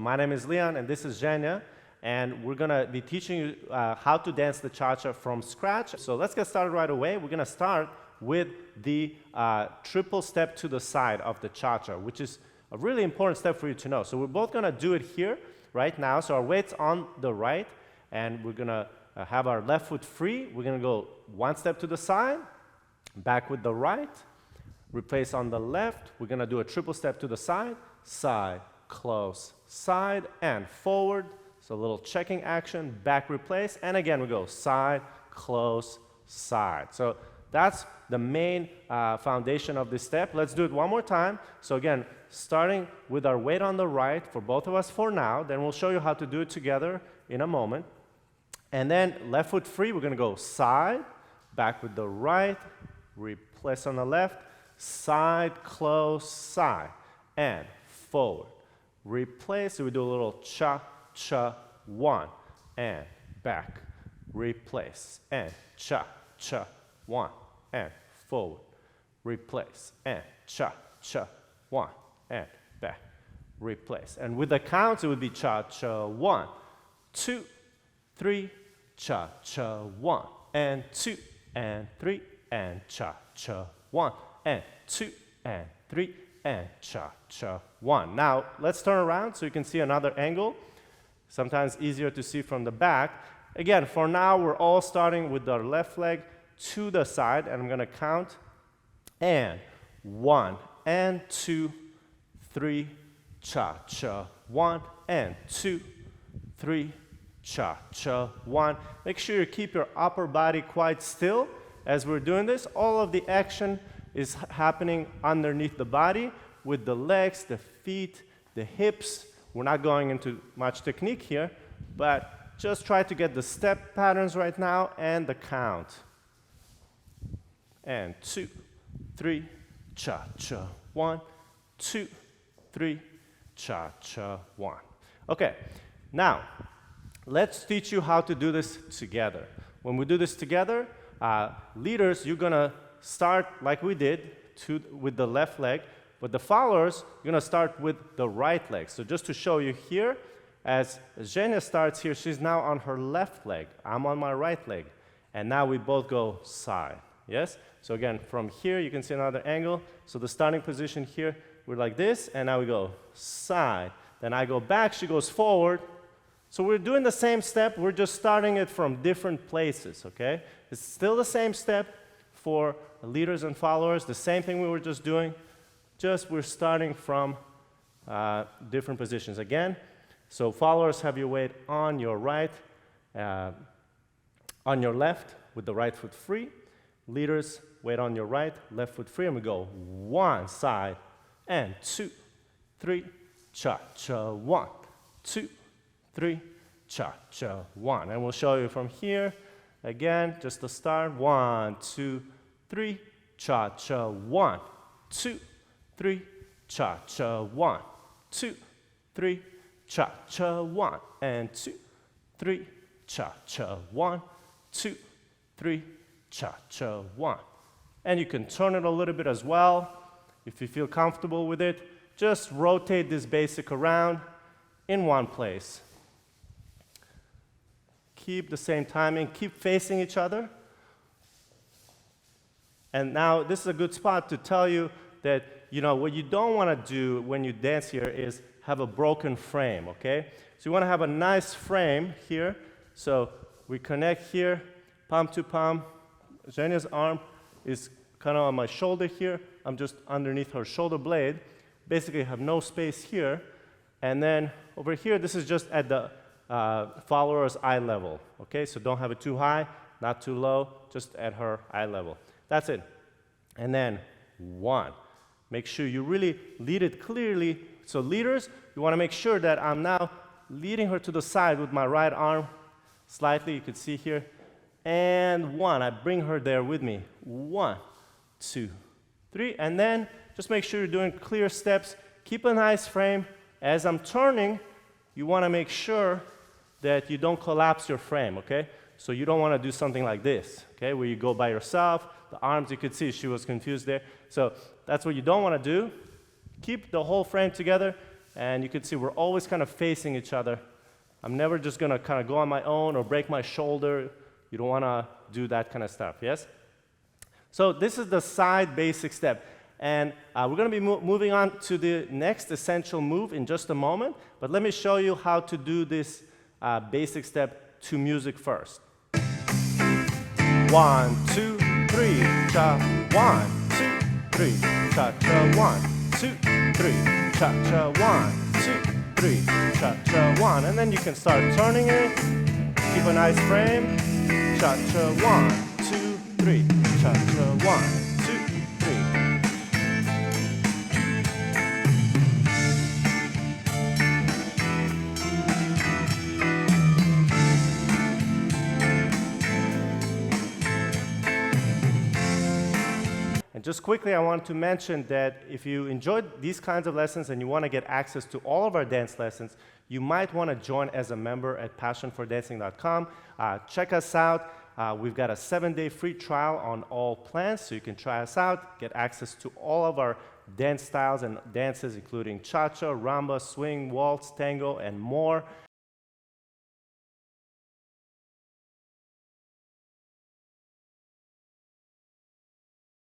my name is Leon, and this is Zhenya, and we're gonna be teaching you how to dance the cha-cha from scratch. So let's get started right away. We're gonna start with the triple step to the side of the cha-cha, which is a really important step for you to know. So we're both gonna do it here right now. So our weight's on the right, and we're gonna have our left foot free. We're gonna go one step to the side, back with the right, replace on the left. We're gonna do a triple step to the side, side, close, side, and forward. So a little checking action, back, replace, and again we go side, close, side. So that's the main foundation of this step. Let's do it one more time. So again, starting with our weight on the right for both of us for now, then we'll show you how to do it together in a moment. And then left foot free, we're gonna go side, back with the right, replace on the left, side, close, side, and forward. Replace, so we do a little cha, cha, one, and back. Replace, and cha, cha, one, and forward. Replace, and cha, cha, one, and back. Replace. And with the counts, it would be cha, cha, 1, 2, 3, cha, cha, 1, and 2, and 3, and cha, cha, 1, and 2, and 3, and cha, cha, 1. Now, let's turn around so you can see another angle. Sometimes easier to see from the back. Again, for now, we're all starting with our left leg to the side, and I'm gonna count. And 1, and 2, 3, cha, cha, 1, and 2, 3, cha, cha, 1. Make sure you keep your upper body quite still as we're doing this. All of the action is happening underneath the body with the legs, the feet, the hips. We're not going into much technique here, but just try to get the step patterns right now and the count. And 2, 3, cha, cha, 1, 2, 3, cha, cha, 1. Okay, now let's teach you how to do this together. When we do this together, leaders, you're gonna start like we did with the left leg, but the followers, you're gonna start with the right leg. So just to show you here, as Zhenya starts here, she's now on her left leg. I'm on my right leg. And now we both go side, yes? So again, from here, you can see another angle. So the starting position here, we're like this, and now we go side. Then I go back, she goes forward. So we're doing the same step, we're just starting it from different places, okay? It's still the same step for leaders and followers, the same thing we were just doing, just we're starting from different positions. Again, so followers have your weight on your right, on your left with the right foot free. Leaders, weight on your right, left foot free, and we go 1 side, and 2, 3, cha, cha, 1, 2, 3, cha, cha, 1. And we'll show you from here, again, just to start, 1, 2, 3, cha, cha, 1, 2, 3, cha, cha, 1, 2, 3, cha, cha, 1, and 2, 3, cha, cha, 1, 2, 3, cha, cha, 1. And you can turn it a little bit as well if you feel comfortable with it. Just rotate this basic around in one place. Keep the same timing, keep facing each other. And now this is a good spot to tell you that, you know, what you don't want to do when you dance here is have a broken frame, okay? So you want to have a nice frame here. So we connect here, palm to palm. Zhenya's arm is kind of on my shoulder here. I'm just underneath her shoulder blade. Basically, I have no space here. And then over here, this is just at the follower's eye level, okay? So don't have it too high, not too low, just at her eye level. That's it. And then 1. Make sure you really lead it clearly. So leaders, you want to make sure that I'm now leading her to the side with my right arm slightly, you can see here. And 1, I bring her there with me. 1, 2, 3, and then just make sure you're doing clear steps. Keep a nice frame. As I'm turning, you want to make sure that you don't collapse your frame, okay? So you don't want to do something like this, okay, where you go by yourself. The arms, you could see she was confused there. So that's what you don't want to do. Keep the whole frame together. and you can see we're always kind of facing each other. I'm never just gonna kind of go on my own or break my shoulder. You don't wanna do that kind of stuff, yes? So this is the side basic step. And we're gonna be moving on to the next essential move in just a moment, but let me show you how to do this basic step to music first. 1, 2, 3, cha, 1, 2, 3, cha, cha, 1, 2, 3, cha, cha, 1, 2, 3, cha, cha, 1. And then you can start turning it, keep a nice frame, cha, cha, 1, 2, 3, cha, cha, 1. And just quickly, I want to mention that if you enjoyed these kinds of lessons and you want to get access to all of our dance lessons, you might want to join as a member at passionfordancing.com. Check us out. We've got a 7-day free trial on all plans, so you can try us out, get access to all of our dance styles and dances, including cha-cha, rumba, swing, waltz, tango, and more.